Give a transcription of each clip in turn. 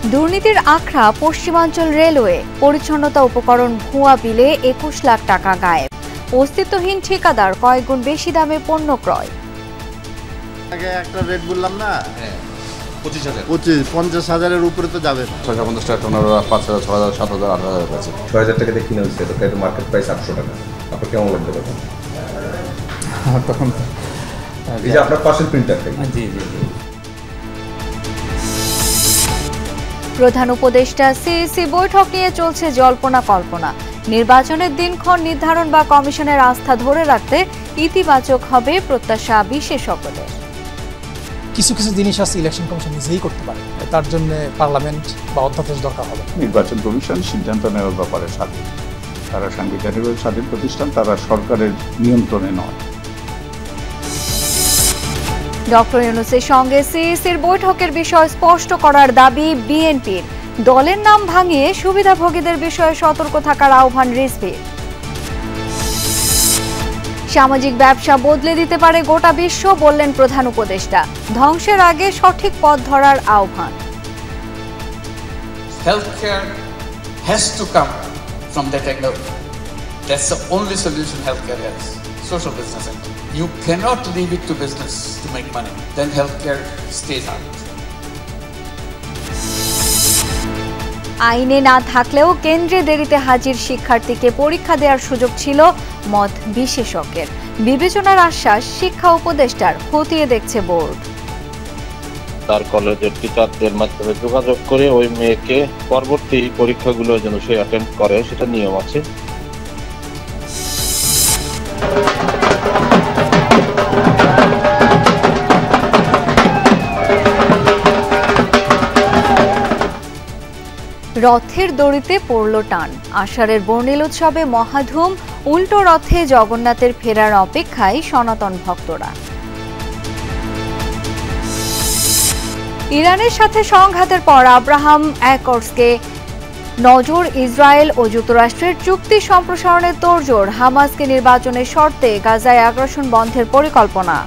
দুর্নীতির আখড়া পশ্চিমাঞ্চল রেলওয়ে, পরিচ্ছন্নতা উপকরণ ভুয়া বিলে ২১ লাখ টাকা গায়েব। অস্তিত্বহীন ঠিকাদার কয়েক গুণ বেশি দামে পণ্য ক্রয়। আগে একটা রেট বললাম না, 50,000-50,000-এর উপরে তো যাবে। 650 টাকা, 5,000, 6,000, 7,000, 8,000 আছে। 6,000 টাকা দিয়ে কিনে হয়েছে, এটা মার্কেট প্রাইস 800 টাকা। আপনার কেমন লাগবে তখন? তখন এই যে আপনার পাশের প্রিন্টারটা। জি জি জি। প্রধান উপদেষ্টা সিইসি বৈঠক নিয়ে চলছে জল্পনা কল্পনা। নির্বাচনের দিনক্ষণ নির্ধারণ বা কমিশনের আস্থা ধরে রাখতে ইতিবাচক হবে প্রত্যাশা বিশেষজ্ঞদের। কিছু কিছু জিনিস আছে ইলেকশন কমিশন নিজেই করতে পারে, তার জন্য পার্লামেন্ট বা অধ্যাদেশ দরকার হবে। নির্বাচন কমিশন সিদ্ধান্ত নেওয়ার ব্যাপারে স্বাধীন, তারা সাংবিধানিকভাবে স্বাধীন প্রতিষ্ঠান, তারা সরকারের নিয়ন্ত্রণে নয়। ডক্টর ইউনূসের সঙ্গে সিইসির বৈঠকের বিষয় স্পষ্ট করার দাবি বিএনপির। দলের নাম ভাঙিয়ে সুবিধাভোগীদের বিষয়ে সতর্ক থাকার আহ্বান রিজভীর। সামাজিক ব্যবসা বদলে দিতে পারে গোটা বিশ্ব, বললেন প্রধান উপদেষ্টা। ধ্বংসের আগে সঠিক পথ ধরার আহ্বান। Healthcare has to come from that angle. That's the only solution healthcare has. Social business. You cannot leave it to business to make money. Then healthcare stays out. আইনে না থাকলেও কেন্দ্রে দেরিতে হাজির শিক্ষার্থীকে পরীক্ষা দেওয়ার সুযোগ ছিল, মত বিশেষজ্ঞের। বিবেচনার আশ্বাস শিক্ষা উপদেষ্টার, খতিয়ে দেখছে বোর্ড। তার কলেজের টিচারদের মাধ্যমে যোগাযোগ করে ওই মেয়েকে পরবর্তী পরীক্ষাগুলো যেন সে অ্যাটেন্ড করে, সেটা নিয়ম আছে। রথের দড়িতে পড়ল টান। আষাঢ়ের বর্ণিল উৎসবে মহাধুম, উল্টো রথে জগন্নাথের ফেরার অপেক্ষায় সনাতন ভক্তরা। ইরানের সাথে সংঘাতের পর আব্রাহাম অ্যাকর্ডসকে নজর ইসরায়েল ও যুক্তরাষ্ট্রের চুক্তি সম্প্রসারণের তোড়জোড়। হামাসকে নির্বাচনের শর্তে গাজায় আগ্রাসন বন্ধের পরিকল্পনা।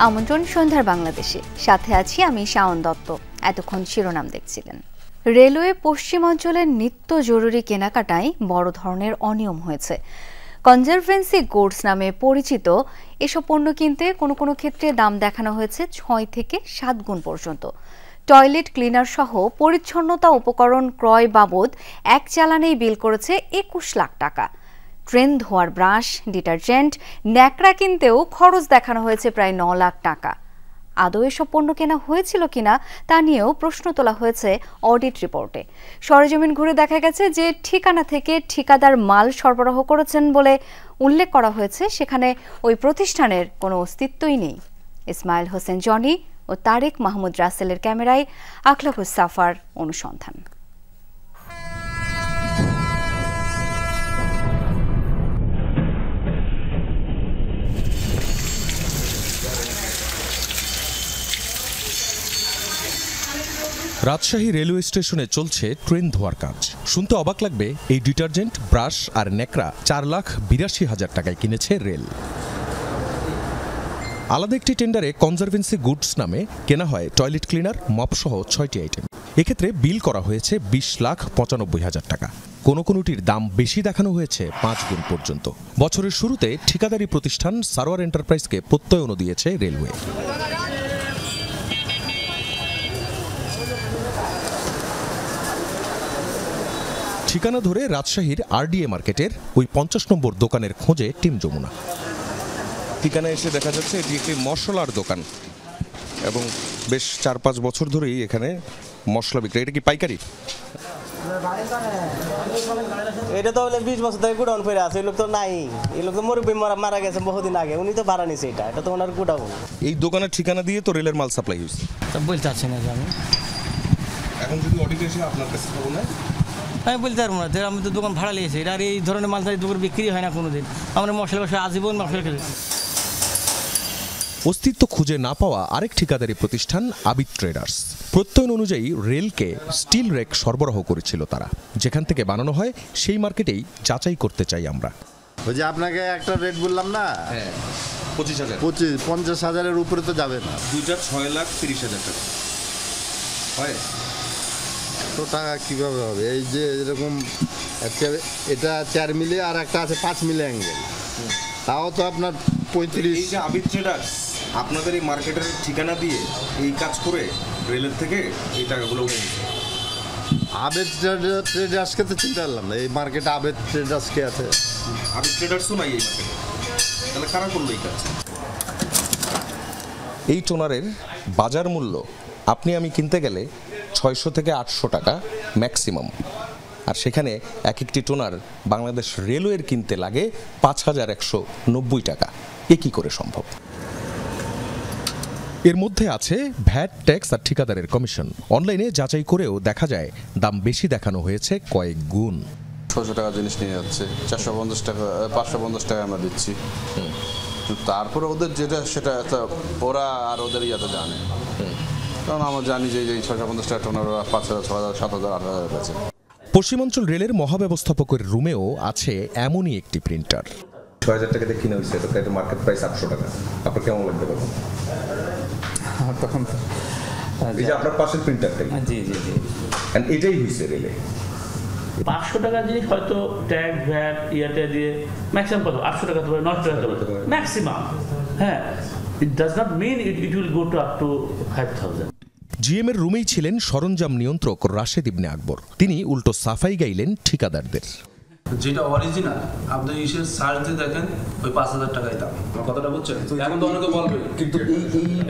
আমন্ত্রণ সন্ধ্যার বাংলাদেশে, সাথে আছি আমি শাওন দত্ত। এতক্ষণ শিরোনাম দেখছিলেন। রেলওয়ে পশ্চিমাঞ্চলের নিত্য জরুরি কেনাকাটায় বড় ধরনের অনিয়ম হয়েছে। কনজারভেন্সি গুডস নামে পরিচিত এসব পণ্য কিনতে কোনো কোনো ক্ষেত্রে দাম দেখানো হয়েছে 6 থেকে 7 গুণ পর্যন্ত। টয়লেট ক্লিনার সহ পরিচ্ছন্নতা উপকরণ ক্রয় বাবদ এক চালানেই বিল করেছে 21 লাখ টাকা। ট্রেন ধোয়ার ব্রাশ, ডিটারজেন্ট, ন্যাকড়া কিনতেও খরচ দেখানো হয়েছে প্রায় 9 লাখ টাকা। আদৌ এসব পণ্য কেনা হয়েছিল কিনা তা নিয়েও প্রশ্ন তোলা হয়েছে অডিট রিপোর্টে। সরেজমিন ঘুরে দেখা গেছে যে ঠিকানা থেকে ঠিকাদার মাল সরবরাহ করেছেন বলে উল্লেখ করা হয়েছে, সেখানে ওই প্রতিষ্ঠানের কোনো অস্তিত্বই নেই। ইসমাইল হোসেন জনি ও তারেক মাহমুদ রাসেলের ক্যামেরায় আখলাকুস সাফার অনুসন্ধান। রাজশাহী রেলওয়ে স্টেশনে চলছে ট্রেন ধোয়ার কাজ। শুনতে অবাক লাগবে, এই ডিটারজেন্ট, ব্রাশ আর ন্যাকড়া 4,82,000 টাকায় কিনেছে রেল। আলাদা একটি টেন্ডারে কনজারভেন্সি গুডস নামে কেনা হয় টয়লেট ক্লিনার, মপ সহ 6টি আইটেম। এক্ষেত্রে বিল করা হয়েছে 20,95,000 টাকা। কোনো কোনোটির দাম বেশি দেখানো হয়েছে 5 গুণ পর্যন্ত। বছরের শুরুতে ঠিকাদারি প্রতিষ্ঠান সারোয়ার এন্টারপ্রাইজকে প্রত্যয়নও দিয়েছে রেলওয়ে। ঠিকানা ধরে রাজশাহীর আরডিএ মার্কেটের ওই 50 নম্বর দোকানের খোঁজে টিম যমুনা। ঠিকানা এসে দেখা যাচ্ছে এটি একটি মশলার দোকান এবং বেশ 4-5 বছর ধরেই এখানে মশলা বিক্রি। এটা কি পাইকারি? এটা তো 20 বছর থেকে গুডাউন করে আছে। এই লোক তো নাই, এই লোক তো মুরব্বী মারা গেছে বহুদিন আগে, উনি তো ভাড়া নিছে। এটা তো ওনার গুডাউন। এই দোকানের ঠিকানা দিয়ে তো রেলের মাল সাপ্লাই হয়েছে। বলতে চাচ্ছি না যে আমি এখন যদি অডিট এসে আপনার কাছে পাবো না, আমি বলতে পারবো না। আমি তো দোকান ভাড়া নিয়েছি, আর এই ধরনের মাল দোকান বিক্রি হয় না কোনোদিন। আমরা মশলা ব্যবসা আজীবন মশলা খেলে। অস্তিত্ব খুঁজে না পাওয়া আরেক ঠিকাদারি প্রতিষ্ঠান আবিদ ট্রেডার্স। প্রত্যয়ন অনুযায়ী রেলকে স্টিল রেক সরবরাহ করেছিল তারা, যেখান থেকে বানানো হয় সেই মার্কেটেই যাচাই করতে চাই আমরা। ওই যে আপনাকে একটা রেট বললাম না, 50,000-50,000-এর উপরে তো যাবে না। দুইটা 6,30,000 টাকা হয়। তো টাকা কীভাবে হবে? এই যে এরকম এটা 4 মিলে আর একটা আছে 5 মিলে অ্যাঙ্গেল, তাও তো আপনার 35। এই যে আবিদ ট্রেডার্স আপনাদের এই মার্কেটের ঠিকানা দিয়ে এই কাজ করে রেলের থেকে এই টাকাগুলো উঠে নিচ্ছে। আবেদ ট্রেডার্সকে তো চিন্তা করলাম না, এই মার্কেটে আবেদ ট্রেডার্সকে আছে। আবিদ ট্রেডার্সও নাই এই মার্কেটে, তাহলে কারা করলো এই কাজ? এই টোনারের বাজার মূল্য আপনি আমি কিনতে গেলে 600 থেকে 800 টাকা ম্যাক্সিমাম, আর সেখানে এক একটি টোনার বাংলাদেশ রেলওয়ের কিনতে লাগে 5,190 টাকা। এ কী করে সম্ভব? এর মধ্যে আছে ভ্যাট, ট্যাক্স আর ঠিকাদারের কমিশন। অনলাইনে যাচাই করেও দেখা যায় দাম বেশি দেখানো হয়েছে কয়েক গুণ। 600 টাকা জিনিস নিয়ে যাচ্ছে, 450 টাকা 550 টাকা আমরা দিচ্ছি। তারপরে ওদের যেটা সেটা ওরা আর ওদের ইয়াতে জানে, কারণ আমরা জানি যে 650 টাকা টোনার ওরা 5,000, 6,000, 7,000, 8,000 কাছে। পশ্চিমাঞ্চল রেলের মহাব্যবস্থাপকের রুমেও আছে এমনই একটি প্রিন্টার। 6,000 টাকা দিয়ে কিনে হয়েছে, এটা মার্কেট প্রাইস 800 টাকা। আপনার কেমন লাগবে তখন? তখন তো এই যে আপনার পাশের প্রিন্টারটাই, জি জি জি, এটাই হয়েছে রেলে 500 টাকা জিনিস হয়তো ট্যাগ ভ্যাট ইয়াতে দিয়ে ম্যাক্সিমাম কত 800 টাকা তো 900 টাকা তো ম্যাক্সিমাম। হ্যাঁ, it does not mean it will go to up to 5,000। GM এর রুমেই ছিলেন সরঞ্জাম নিয়ন্ত্রক রাশেদ ইবনে আকবর। তিনি উল্টো সাফাই গাইলেন ঠিকাদারদের। যেটা অরিজিনাল আপনি ইসের সার্চ দিয়ে দেখেন ওই 5,000 টাকাই দাম। কথাটা বুঝছেন? এখন তো অনেকে বলবে, কিন্তু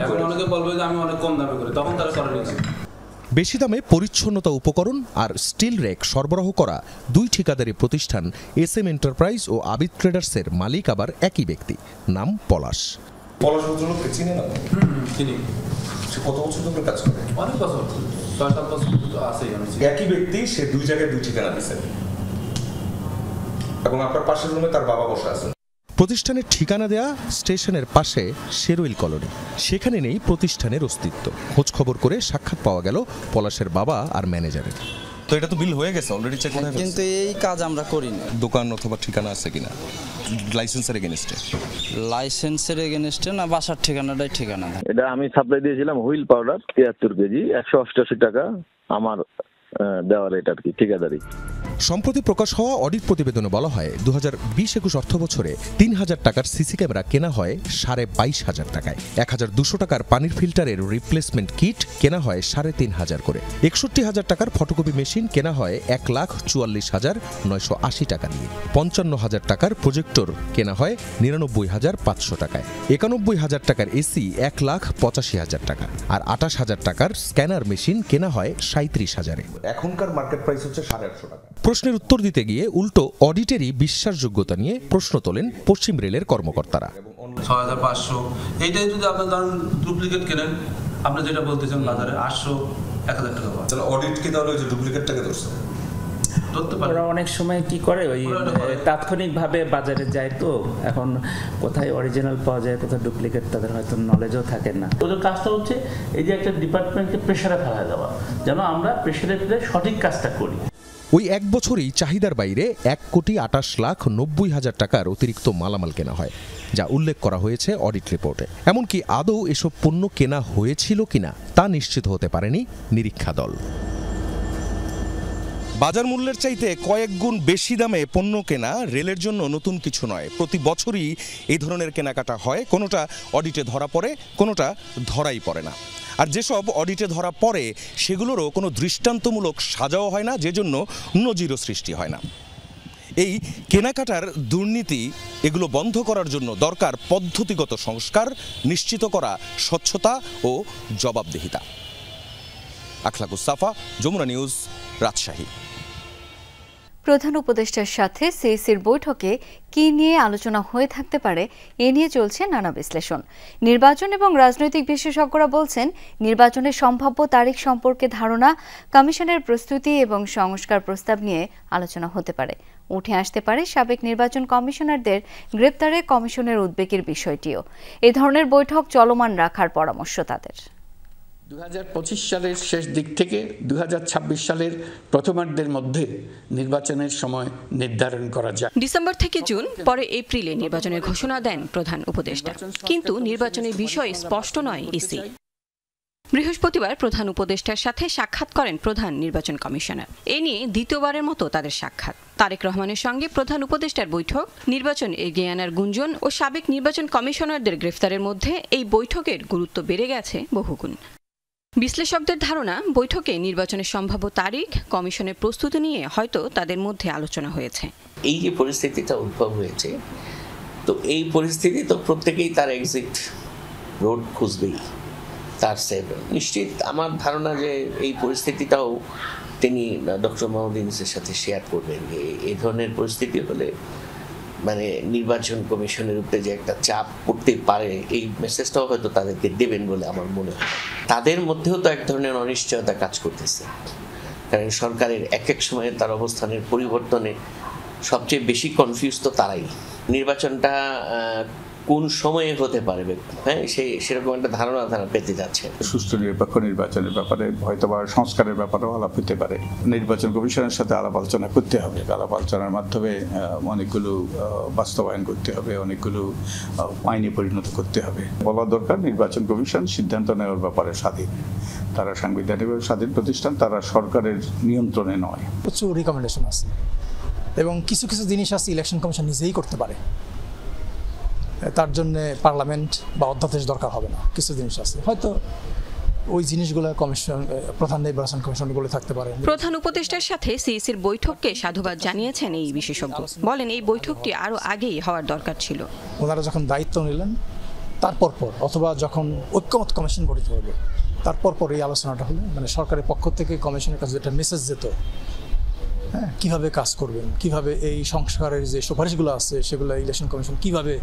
এখন অনেকে বলবে যে আমি অনেক কম দামে করি, তখন তারা করে নিচ্ছে। বেশি দামে পরিচ্ছন্নতা উপকরণ আর স্টিল রেক সরবরাহ করা দুই ঠিকাদারি প্রতিষ্ঠান SM এন্টারপ্রাইজ ও আবিদ ট্রেডার্সের মালিক আবার একই ব্যক্তি, নাম পলাশ। পলাশ ভদ্রলোককে চিনে না? চিনি। সে কত বছর ধরে কাজ করে? অনেক বছর, 6-7 বছর আছেই। একই ব্যক্তি, সে দুই জায়গায় দুই ঠিকানা দিচ্ছে এবং আপনার পাশের রুমে তার বাবা বসে আছেন। প্রতিষ্ঠানের ঠিকানা দেয়া স্টেশনের পাশে শেরওয়েল কলোনি, সেখানে নেই প্রতিষ্ঠানের অস্তিত্ব। খোঁজ খবর করে সাক্ষাৎ পাওয়া গেল পলাশের বাবা আর ম্যানেজারের। তো এটা তো বিল হয়ে গেছে অলরেডি, চেক হয়ে গেছে, কিন্তু এই কাজ আমরা করি না। দোকান অথবা ঠিকানা আছে কিনা লাইসেন্সের এগেইনস্টে? লাইসেন্সের এগেইনস্টে না, বাসার ঠিকানাটাই ঠিকানা। এটা আমি সাপ্লাই দিয়েছিলাম হুইল পাউডার 73 কেজি, 188 টাকা আমার দেওয়া রেট আর কি, ঠিকাদারি। সম্প্রতি প্রকাশ হওয়া অডিট প্রতিবেদনে বলা হয় 2020-21 অর্থ বছরে 3,000 টাকার সিসি ক্যামেরা কেনা হয় 22,500 টাকায়। 1,200 টাকার পানির ফিল্টারের রিপ্লেসমেন্ট কিট কেনা হয় 3,500 করে। 61,000 টাকার ফটোকপি মেশিন কেনা হয় 1,44,980 টাকা দিয়ে। 55,000 টাকার প্রজেক্টর কেনা হয় 99,500 টাকায়। 91,000 টাকার এসি 1,85,000 টাকা, আর 28,000 টাকার স্ক্যানার মেশিন কেনা হয় 37,000-এ। এখনকার মার্কেট প্রাইস হচ্ছে 850 টাকা। প্রশ্নের উত্তর দিতে গিয়ে উল্টো অডিটেরই বিশ্বাসযোগ্যতা নিয়ে প্রশ্ন তোলেন পশ্চিম রেলের কর্মকর্তারা। 6,500 এইটাই যদি আপনার ধরেন ডুপ্লিকেট কেনেন, আপনি যেটা বলতেছেন বাজারে 800-1,000 টাকা পাবেন। তাহলে অডিট কি তাহলে ওই যে ডুপ্লিকেট টাকা ধরছে? ওরা অনেক সময় কি করে ওই তাৎক্ষণিকভাবে বাজারে যায়, তো এখন কোথায় অরিজিনাল পাওয়া যায় কোথায় ডুপ্লিকেট তাদের হয়তো নলেজও থাকে না। ওদের কাজটা হচ্ছে এই যে একটা ডিপার্টমেন্টকে প্রেশারে ফেলা দেওয়া, যেন আমরা প্রেশারে ফেলে সঠিক কাজটা করি। ওই এক বছরেই চাহিদার বাইরে 1,28,90,000 টাকার অতিরিক্ত মালামাল কেনা হয়, যা উল্লেখ করা হয়েছে অডিট রিপোর্টে। এমনকি আদৌ এসব পণ্য কেনা হয়েছিল কিনা তা নিশ্চিত হতে পারেনি নিরীক্ষা দল। বাজার মূল্যের চাইতে কয়েক গুণ বেশি দামে পণ্য কেনা রেলের জন্য নতুন কিছু নয়। প্রতি বছরই এই ধরনের কেনাকাটা হয়, কোনোটা অডিটে ধরা পড়ে, কোনোটা ধরাই পড়ে না। আর যেসব অডিটে ধরা পড়ে সেগুলোরও কোনো দৃষ্টান্তমূলক সাজাও হয় না, যে জন্য নজিরও সৃষ্টি হয় না। এই কেনাকাটার দুর্নীতি এগুলো বন্ধ করার জন্য দরকার পদ্ধতিগত সংস্কার, নিশ্চিত করা স্বচ্ছতা ও জবাবদিহিতা। আখলাকুস সাফা, যমুনা নিউজ, রাজশাহী। প্রধান উপদেষ্টার সাথে সিইসির বৈঠকে কি নিয়ে আলোচনা হয়ে থাকতে পারে এ নিয়ে চলছে নানা বিশ্লেষণ। নির্বাচন এবং রাজনৈতিক বিশেষজ্ঞরা বলছেন, নির্বাচনের সম্ভাব্য তারিখ সম্পর্কে ধারণা, কমিশনের প্রস্তুতি এবং সংস্কার প্রস্তাব নিয়ে আলোচনা হতে পারে। উঠে আসতে পারে সাবেক নির্বাচন কমিশনারদের গ্রেপ্তারে কমিশনের উদ্বেগের বিষয়টিও। এই ধরনের বৈঠক চলমান রাখার পরামর্শ তাদের। 2025 সালের শেষ দিক থেকে 2026 সালের প্রথমার্ধের মধ্যে নির্বাচনের সময় নির্ধারণ করা যায়। ডিসেম্বর থেকে জুন, পরে এপ্রিলে নির্বাচনের ঘোষণা দেন প্রধান উপদেষ্টা, কিন্তু নির্বাচনের বিষয় স্পষ্ট নয় ইসি। বৃহস্পতিবার প্রধান উপদেষ্টার সাথে সাক্ষাৎ করেন প্রধান নির্বাচন কমিশনার। এ নিয়ে দ্বিতীয়বারের মতো তাদের সাক্ষাৎ। তারেক রহমানের সঙ্গে প্রধান উপদেষ্টার বৈঠক, নির্বাচন এগিয়ে আনার গুঞ্জন ও সাবেক নির্বাচন কমিশনারদের গ্রেফতারের মধ্যে এই বৈঠকের গুরুত্ব বেড়ে গেছে বহুগুণ। বিশ্লেষকদের ধারণা, বৈঠকে নির্বাচনের সম্ভাব্য তারিখ, কমিশনের প্রস্তুতি নিয়ে হয়তো তাদের মধ্যে আলোচনা হয়েছে। এই যে পরিস্থিতিটা উদ্ভব হয়েছে, তো এই পরিস্থিতি তো প্রত্যেকেই তার এক্সিট রোড খুঁজবেই, তার সেভ নিশ্চিত। আমার ধারণা যে এই পরিস্থিতিটাও তিনি ডক্টর মোহাম্মদ ইউনূসের সাথে শেয়ার করবেন। এই ধরনের পরিস্থিতি হলে মানে নির্বাচন কমিশনের উপরে যে একটা চাপ পড়তে পারে, এই মেসেজটাও হয়তো তাদেরকে দেবেন বলে আমার মনে হয়। তাদের মধ্যেও তো এক ধরনের অনিশ্চয়তা কাজ করতেছে, কারণ সরকারের এক এক সময়ে তার অবস্থানের পরিবর্তনে সবচেয়ে বেশি কনফিউজ তো তারাই। নির্বাচনটা কোন সময়ে হতে পারবে, হ্যাঁ, সেরকম একটা ধারণা তারা পেতে যাচ্ছে। সুষ্ঠু নিরপেক্ষ নির্বাচনের ব্যাপারে হয়তোবা সংস্কারের ব্যাপারেও আলাপ হতে পারে। নির্বাচন কমিশনের সাথে আলাপ আলোচনা করতে হবে। আলাপ আলোচনার মাধ্যমে অনেকগুলো বাস্তবায়ন করতে হবে, অনেকগুলো আইনে পরিণত করতে হবে। বলা দরকার, নির্বাচন কমিশন সিদ্ধান্ত নেওয়ার ব্যাপারে স্বাধীন। তারা সাংবিধানিকভাবে স্বাধীন প্রতিষ্ঠান, তারা সরকারের নিয়ন্ত্রণে নয়। প্রচুর রিকমেন্ডেশন আছে এবং কিছু কিছু জিনিস আছে ইলেকশন কমিশন নিজেই করতে পারে, তার জন্য পার্লামেন্ট বা অধ্যাদেশ দরকার হবে না। কিছু জিনিস আছে হয়তো ওই জিনিসগুলো কমিশন, প্রধান নির্বাচন কমিশন বলে থাকতে পারে। প্রধান উপদেষ্টার সাথে সিইসির বৈঠককে সাধুবাদ জানিয়েছেন এই বিশেষজ্ঞ। বলেন, এই বৈঠকটি আরও আগেই হওয়ার দরকার ছিল। ওনারা যখন দায়িত্ব নিলেন তারপর অথবা যখন ঐক্যমত কমিশন গঠিত হবে তারপর এই আলোচনাটা হলো, মানে সরকারের পক্ষ থেকে কমিশনের কাছে যেটা মেসেজ যেত, হ্যাঁ, কীভাবে কাজ করবেন, কিভাবে এই সংস্কারের যে সুপারিশগুলো আছে সেগুলো ইলেকশন কমিশন কিভাবে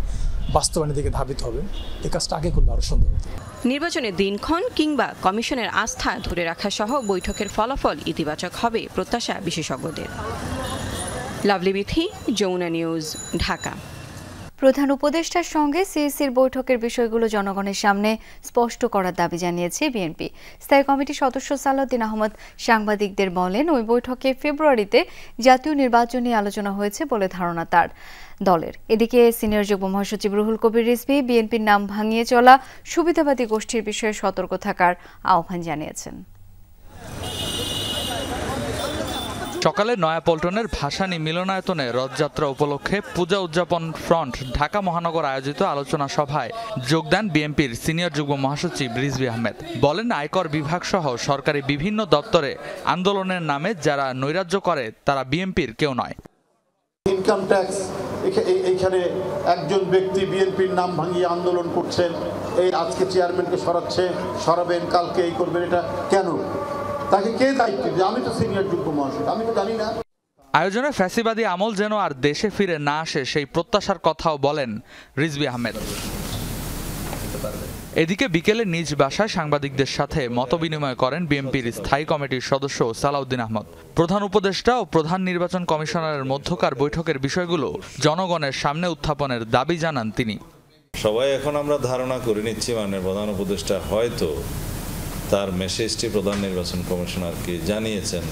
বাস্তবায়নের দিকে ধাবিত হবে, এই কাজটা আগে করলে আরও সুন্দর হতো। নির্বাচনের দিনক্ষণ কিংবা কমিশনের আস্থা ধরে রাখা সহ বৈঠকের ফলাফল ইতিবাচক হবে প্রত্যাশা বিশেষজ্ঞদের। লাভলি বিথি, যমুনা নিউজ, ঢাকা। প্রধান উপদেষ্টার সঙ্গে সিইসির বৈঠকের বিষয়গুলো জনগণের সামনে স্পষ্ট করার দাবি জানিয়েছে বিএনপি। স্থায়ী কমিটির সদস্য সালাউদ্দিন আহমদ সাংবাদিকদের বলেন, ওই বৈঠকে ফেব্রুয়ারিতে জাতীয় নির্বাচন নিয়ে আলোচনা হয়েছে বলে ধারণা তার দলের। এদিকে সিনিয়র যুগ্ম মহাসচিব রুহুল কবির রিজভী বিএনপির নাম ভাঙিয়ে চলা সুবিধাবাদী গোষ্ঠীর বিষয়ে সতর্ক থাকার আহ্বান জানিয়েছেন। সকালে নয়াপল্টনের ভাসানী মিলনায়তনে রথযাত্রা উপলক্ষে পূজা উদযাপন ফ্রন্ট ঢাকা মহানগর আয়োজিত আলোচনা সভায় যোগ দেন বিএনপির সিনিয়র যুগ্ম মহাসচিব রিজভী আহমেদ। বলেন, আয়কর বিভাগ সহ সরকারি বিভিন্ন দপ্তরে আন্দোলনের নামে যারা নৈরাজ্য করে তারা বিএনপির কেউ নয়। ইনকাম ট্যাক্স, এইখানে একজন ব্যক্তি বিএনপির নাম ভাঙিয়ে আন্দোলন করছেন, এই আজকে চেয়ারম্যানকে সরাবেন, কালকে এই করবেন, এটা কেন? তাকে কে দায়িত্ব দিবে? আমি তো সিনিয়র যুগ্ম মহাসচিব, আমি তো জানি না। আয়োজনে ফ্যাসিবাদী আমল যেন আর দেশে ফিরে না আসে সেই প্রত্যাশার কথাও বলেন রিজভী আহমেদ। এদিকে বিকেলে নিজ বাসায় সাংবাদিকদের সাথে মতবিনিময় করেন বিএনপির স্থায়ী কমিটির সদস্য সালাউদ্দিন আহমদ। প্রধান উপদেষ্টা ও প্রধান নির্বাচন কমিশনারের মধ্যকার বৈঠকের বিষয়গুলো জনগণের সামনে উত্থাপনের দাবি জানান তিনি। সবাই এখন আমরা ধারণা করে নিচ্ছি, মানে প্রধান উপদেষ্টা হয়তো তার মেসেজটি প্রধান নির্বাচন কমিশনারকে জানিয়েছেন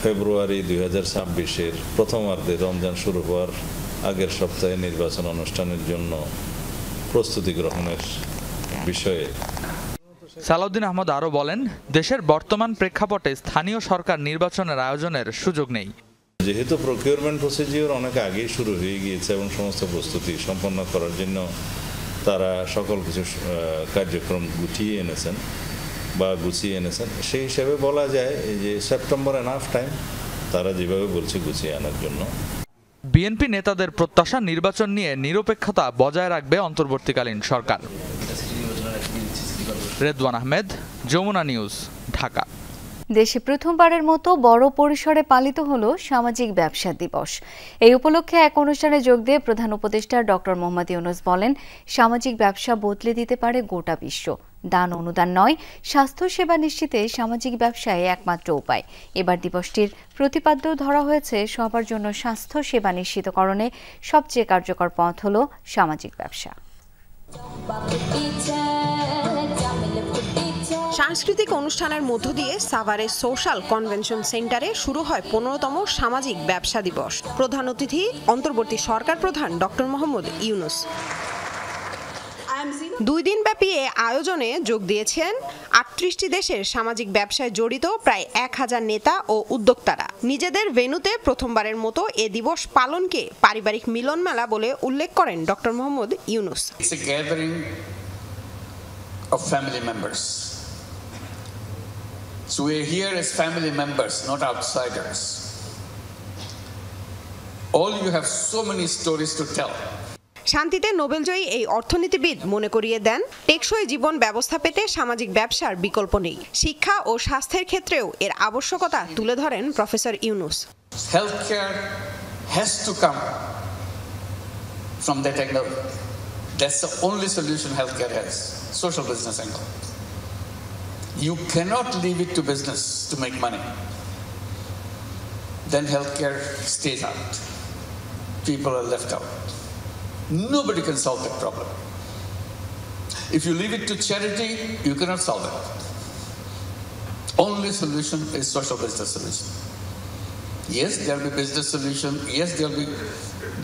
ফেব্রুয়ারি 2026-এর প্রথমার্ধে রমজান শুরু হওয়ার আগের সপ্তাহে নির্বাচন অনুষ্ঠানের জন্য প্রস্তুতি গ্রহণের বিষয়ে। সালাউদ্দিন আহমদ আরও বলেন, দেশের বর্তমান প্রেক্ষাপটে স্থানীয় সরকার নির্বাচনের আয়োজনের সুযোগ নেই। যেহেতু প্রকিউরমেন্ট প্রসিডিওর অনেক আগেই শুরু হয়ে গিয়েছে এবং সমস্ত প্রস্তুতি সম্পন্ন করার জন্য তারা সকল কিছু কার্যক্রম গুছিয়ে এনেছেন, সেই হিসাবে বলা যায় যে সেপ্টেম্বর এনাফ টাইম তারা যেভাবে বলছে গুছিয়ে আনার জন্য। বিএনপি নেতাদের প্রত্যাশা, নির্বাচন নিয়ে নিরপেক্ষতা বজায় রাখবে অন্তর্বর্তীকালীন সরকার। রেদওয়ান আহমেদ, যমুনা নিউজ, ঢাকা। দেশে প্রথমবারের মতো বড় পরিসরে পালিত হলো সামাজিক ব্যবসা দিবস। এই উপলক্ষে এক অনুষ্ঠানে যোগ দিয়ে প্রধান উপদেষ্টা ডক্টর মোহাম্মদ ইউনূস বলেন, সামাজিক ব্যবসা বদলে দিতে পারে গোটা বিশ্ব। দান অনুদান নয়, স্বাস্থ্যসেবা নিশ্চিতে সামাজিক ব্যবসায় একমাত্র উপায়। এবার দিবসটির প্রতিপাদ্য ধরা হয়েছে সবার জন্য স্বাস্থ্যসেবা নিশ্চিতকরণে সবচেয়ে কার্যকর পথ হল সামাজিক ব্যবসা। সাংস্কৃতিক অনুষ্ঠানের মধ্য দিয়ে সাভারের সোশ্যাল কনভেনশন সেন্টারে শুরু হয় 15তম সামাজিক ব্যবসা দিবস। প্রধান অতিথি অন্তর্বর্তী সরকার প্রধান ডক্টর মোহাম্মদ ইউনূস। 2 দিনব্যাপী এ আয়োজনে যোগ দিয়েছেন 38টি দেশের সামাজিক ব্যবসায় জড়িত প্রায় 1000 নেতা ও উদ্যোক্তারা। নিজেদের ভেন্যুতে প্রথমবারের মতো এ দিবস পালনকে পারিবারিক মিলন মেলা বলে উল্লেখ করেন doctor Mohammad Yunus. It's a gathering of family members. So we're here as family members, not outsiders. All you have so many stories to tell. শান্তিতে নোবেলজয়ী এই অর্থনীতিবিদ মনে করিয়ে দেন, টেকসই জীবন ব্যবস্থা পেতে সামাজিক ব্যবসার বিকল্প নেই। শিক্ষা ও স্বাস্থ্যের ক্ষেত্রেও এর আবশ্যকতা তুলে ধরেন professor Yunus. Healthcare has to come from that angle. That's the only solution healthcare has. Social business angle. You cannot leave it to business to make money. Then healthcare stays out. People are left out. Nobody can solve that problem. If you leave it to charity, you cannot solve it. Only solution is social business solution. Yes, there will be business solution. Yes, there will be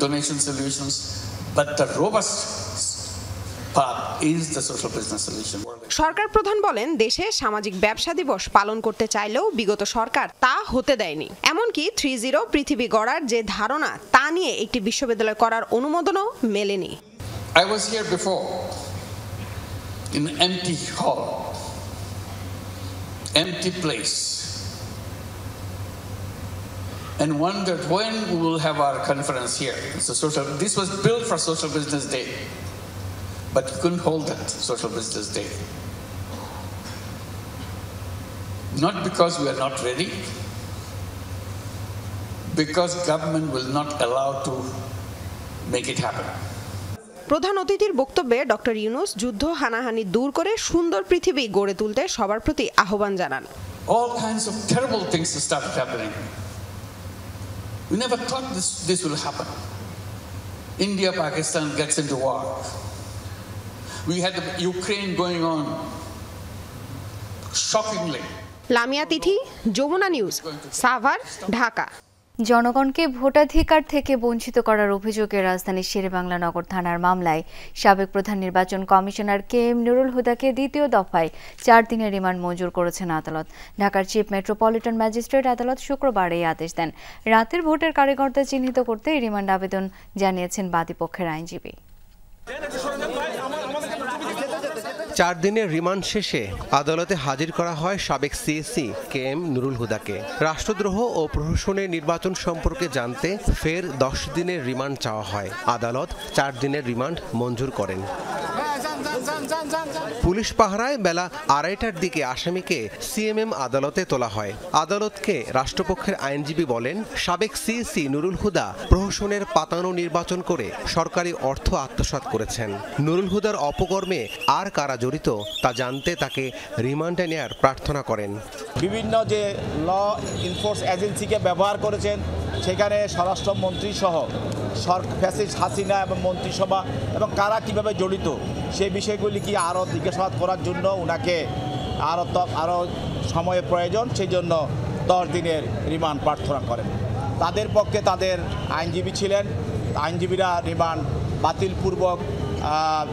donation solutions. But the robust path is the social business solution. সরকার প্রধান বলেন, দেশে সামাজিক ব্যবসা দিবস পালন করতে চাইলেও বিগত সরকার তা হতে দেয়নি। এমনকি 3-0 পৃথিবী গড়ার যে ধারণা তা নিয়ে একটি বিশ্ববিদ্যালয় করার অনুমোদনও মেলেনি। I was here before in an empty hall, empty place, and wondered when we will have our conference here. This was built for Social Business Day, but you couldn't hold that Social Business Day. Not because we are not ready, because government will not allow to make it happen. প্রধান অতিথির বক্তব্যে doctor Yunus যুদ্ধ হানাহানি দূর করে সুন্দর পৃথিবী গড়ে তুলতে সবার প্রতি আহ্বান জানান। All kinds of terrible things started happening. We never thought this will happen. India, Pakistan gets into war. We had the Ukraine going on. Shockingly. Lamia Tithi, Jamuna News, Savar, Dhaka. জনগণকে ভোটাধিকার থেকে বঞ্চিত করার অভিযোগে রাজধানীর শেরেবাংলা নগর থানার মামলায় সাবেক প্রধান নির্বাচন কমিশনার KM নুরুল হুদাকে দ্বিতীয় দফায় 4 দিনের রিমান্ড মঞ্জুর করেছেন আদালত। ঢাকার চিফ মেট্রোপলিটন ম্যাজিস্ট্রেট আদালত শুক্রবার এই আদেশ দেন। রাতের ভোটের কারিগরদের চিহ্নিত করতে এই রিমান্ড আবেদন জানিয়েছেন বাদীপক্ষের আইনজীবী। 4 দিনের রিমান্ড শেষে আদালতে হাজির করা হয় সাবেক CSC KM নুরুল হুদাকে। রাষ্ট্রদ্রোহ ও প্রহসনের নির্বাচন সম্পর্কে জানতে ফের 10 দিনের রিমান্ড চাওয়া হয়। আদালত 4 দিনের রিমান্ড মঞ্জুর করেন। পুলিশ পাহারায় বেলা 2:30টার দিকে আসামিকে CMM আদালতে তোলা হয়। আদালতকে রাষ্ট্রপক্ষের আইনজীবী বলেন, সাবেক CSC নুরুল হুদা প্রহসনের পাতানো নির্বাচন করে সরকারি অর্থ আত্মসাৎ করেছেন। নুরুল হুদার অপকর্মে আর কারা জড়িত তা জানতে তাকে রিমান্ডে নেয়ার প্রার্থনা করেন। বিভিন্ন যে ল এনফোর্স এজেন্সিকে ব্যবহার করেছেন, সেখানে স্বরাষ্ট্রমন্ত্রী সহ ফ্যাসিস্ট হাসিনা এবং মন্ত্রিসভা এবং কারা কিভাবে জড়িত সেই বিষয়গুলি কি আরও জিজ্ঞাসাবাদ করার জন্য ওনাকে আরও সময়ের প্রয়োজন, সেই জন্য 10 দিনের রিমান্ড প্রার্থনা করেন। তাদের পক্ষে তাদের আইনজীবী ছিলেন, আইনজীবীরা রিমান্ড বাতিলপূর্বক